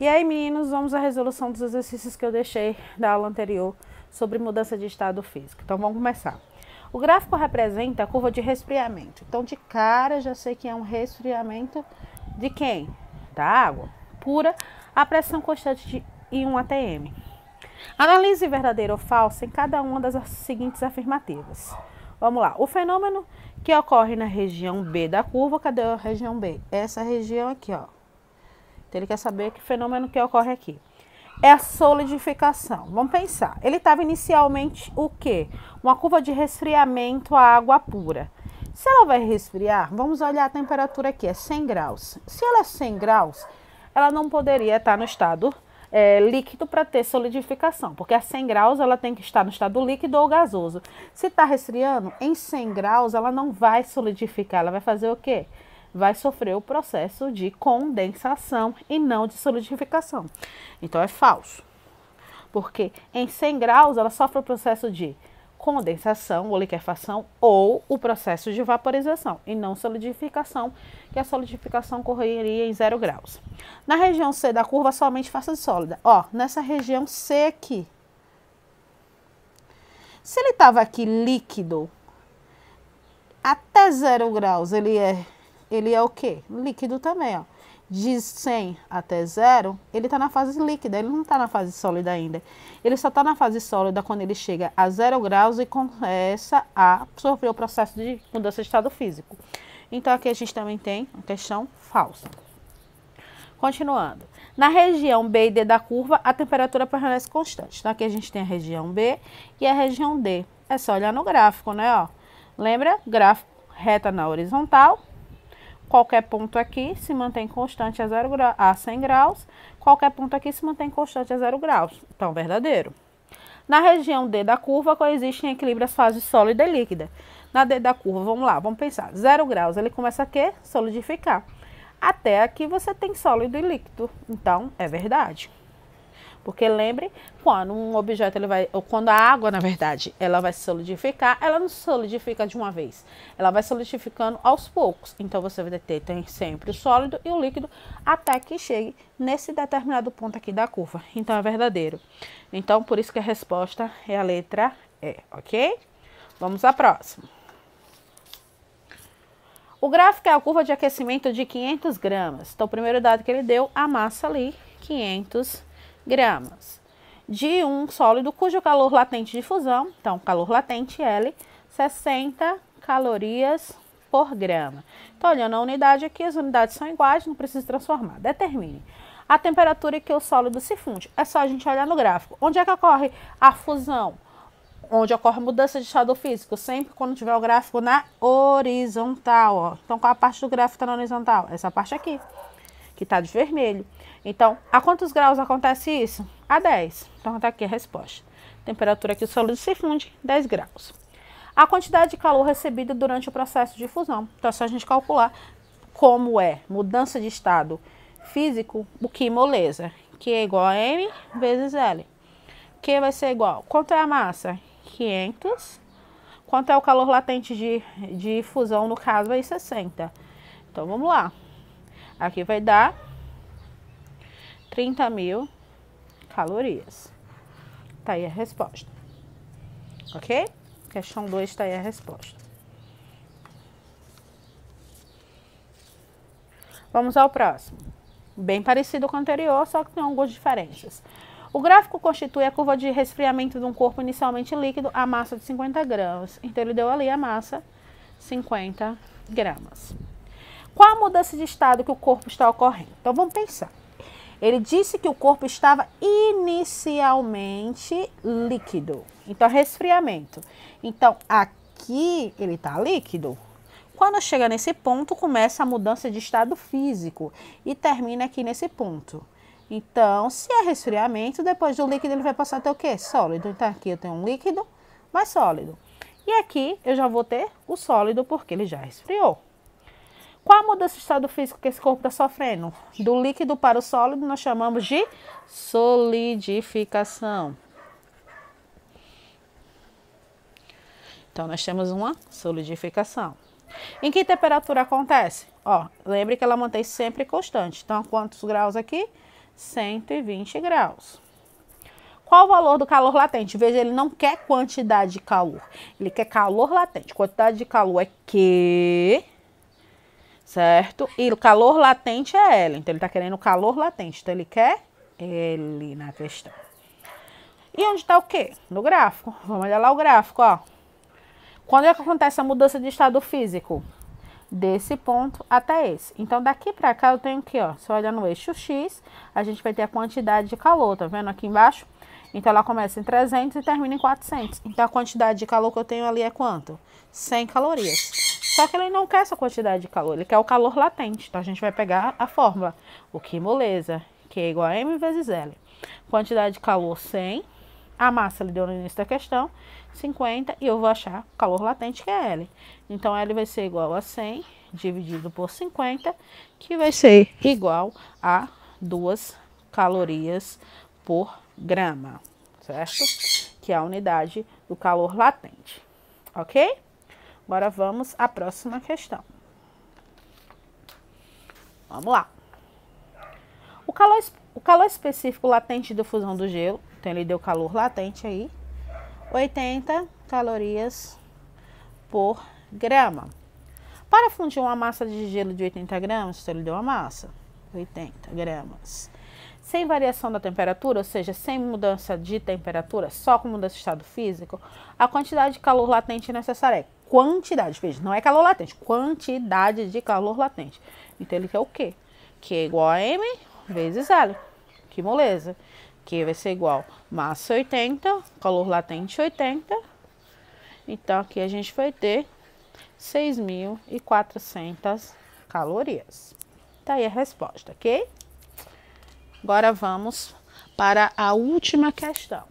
E aí, meninos, vamos à resolução dos exercícios que eu deixei da aula anterior sobre mudança de estado físico. Então, vamos começar. O gráfico representa a curva de resfriamento. Então, de cara, já sei que é um resfriamento de quem? Da água pura a pressão constante em 1 atm. Analise verdadeiro ou falso em cada uma das seguintes afirmativas. Vamos lá. O fenômeno que ocorre na região B da curva, cadê a região B? Essa região aqui, ó. Então, ele quer saber que fenômeno que ocorre aqui. É a solidificação. Vamos pensar. Ele estava inicialmente o quê? Uma curva de resfriamento à água pura. Se ela vai resfriar, vamos olhar a temperatura aqui, é 100 graus. Se ela é 100 graus, ela não poderia estar no estado líquido para ter solidificação, porque a 100 graus ela tem que estar no estado líquido ou gasoso. Se está resfriando, em 100 graus ela não vai solidificar, ela vai fazer o quê? Vai sofrer o processo de condensação e não de solidificação. Então é falso, porque em 100 graus ela sofre o processo de condensação ou liquefação ou o processo de vaporização e não solidificação, que a solidificação ocorreria em 0 graus. Na região C da curva, somente fase sólida. Ó, nessa região C aqui, se ele estava aqui líquido, até 0 graus ele é o quê? Líquido também, ó. De 100 até 0, ele está na fase líquida, ele não está na fase sólida ainda. Ele só está na fase sólida quando ele chega a 0 graus e começa a sofrer o processo de mudança de estado físico. Então, aqui a gente também tem uma questão falsa. Continuando. Na região B e D da curva, a temperatura permanece constante. Então, aqui a gente tem a região B e a região D. É só olhar no gráfico, né? Ó. Lembra? Gráfico reta na horizontal. Qualquer ponto aqui se mantém constante a 100 graus. Qualquer ponto aqui se mantém constante a 0 graus. Então, verdadeiro. Na região D da curva, coexistem em equilíbrio as fases sólida e líquida. Na D da curva, vamos lá, vamos pensar. 0 graus, ele começa a quê? Solidificar. Até aqui você tem sólido e líquido. Então, é verdade. Porque lembre, quando um objeto ou quando a água, na verdade, ela vai solidificar, ela não solidifica de uma vez. Ela vai solidificando aos poucos. Então, você vai ter sempre o sólido e o líquido até que chegue nesse determinado ponto aqui da curva. Então, é verdadeiro. Então, por isso que a resposta é a letra E, ok? Vamos à próxima. O gráfico é a curva de aquecimento de 500 gramas. Então, o primeiro dado que ele deu, a massa ali, 500 gramas de um sólido cujo calor latente de fusão, então calor latente L, 60 calorias por grama. Então, olhando a unidade aqui, as unidades são iguais, não precisa transformar. Determine a temperatura em que o sólido se funde. É só a gente olhar no gráfico. Onde é que ocorre a fusão? Onde ocorre a mudança de estado físico? Sempre quando tiver o gráfico na horizontal, ó. Então, qual a parte do gráfico está na horizontal? Essa parte aqui, que está de vermelho. Então, a quantos graus acontece isso? A 10. Então, está aqui a resposta. Temperatura que o sólido se funde, 10 graus. A quantidade de calor recebida durante o processo de fusão. Então, é só a gente calcular como é mudança de estado físico, o que moleza, que é igual a M vezes L. Que vai ser igual. Quanto é a massa? 500. Quanto é o calor latente de fusão, no caso, aí 60. Então, vamos lá. Aqui vai dar 30.000 calorias. Tá aí a resposta. Ok? Questão 2 tá aí a resposta. Vamos ao próximo. Bem parecido com o anterior, só que tem algumas diferenças. O gráfico constitui a curva de resfriamento de um corpo inicialmente líquido a massa de 50 gramas. Então, ele deu ali a massa 50 gramas. Qual a mudança de estado que o corpo está ocorrendo? Então, vamos pensar. Ele disse que o corpo estava inicialmente líquido. Então, resfriamento. Então, aqui ele está líquido. Quando chega nesse ponto, começa a mudança de estado físico e termina aqui nesse ponto. Então, se é resfriamento, depois do líquido ele vai passar a ter o quê? Sólido. Então, aqui eu tenho um líquido mais sólido. E aqui eu já vou ter o sólido porque ele já resfriou. Qual a mudança de estado físico que esse corpo está sofrendo? Do líquido para o sólido nós chamamos de solidificação. Então, nós temos uma solidificação. Em que temperatura acontece? Ó, lembre que ela mantém sempre constante. Então, quantos graus aqui? 120 graus. Qual o valor do calor latente? Veja, ele não quer quantidade de calor. Ele quer calor latente. Quantidade de calor é Q, certo? E o calor latente é L. Então, ele está querendo o calor latente. Então, ele quer L na questão. E onde está o quê? No gráfico. Vamos olhar lá o gráfico, ó. Quando é que acontece a mudança de estado físico? Desse ponto até esse. Então, daqui para cá eu tenho aqui, ó. Se eu olhar no eixo X, a gente vai ter a quantidade de calor. Tá vendo aqui embaixo? Então, ela começa em 300 e termina em 400. Então, a quantidade de calor que eu tenho ali é quanto? 100 calorias. Só que ele não quer essa quantidade de calor, ele quer o calor latente. Então, a gente vai pegar a fórmula. O que moleza, que é igual a M vezes L. Quantidade de calor, 100. A massa ele deu no início da questão, 50. E eu vou achar o calor latente, que é L. Então, L vai ser igual a 100 dividido por 50, que vai ser igual a 2 calorias por grama, certo? Que é a unidade do calor latente, ok? Agora vamos à próxima questão. Vamos lá. O calor específico latente de fusão do gelo, então ele deu calor latente aí, 80 calorias por grama. Para fundir uma massa de gelo de 80 gramas, então ele deu a massa, 80 gramas. Sem variação da temperatura, ou seja, sem mudança de temperatura, só com mudança de estado físico, a quantidade de calor latente necessária é quantidade, veja, não é calor latente, quantidade de calor latente. Então, ele quer o quê? Que é igual a M vezes L. Que moleza. Que vai ser igual massa 80, calor latente 80. Então, aqui a gente vai ter 6.400 calorias. Tá aí a resposta, ok? Agora vamos para a última questão.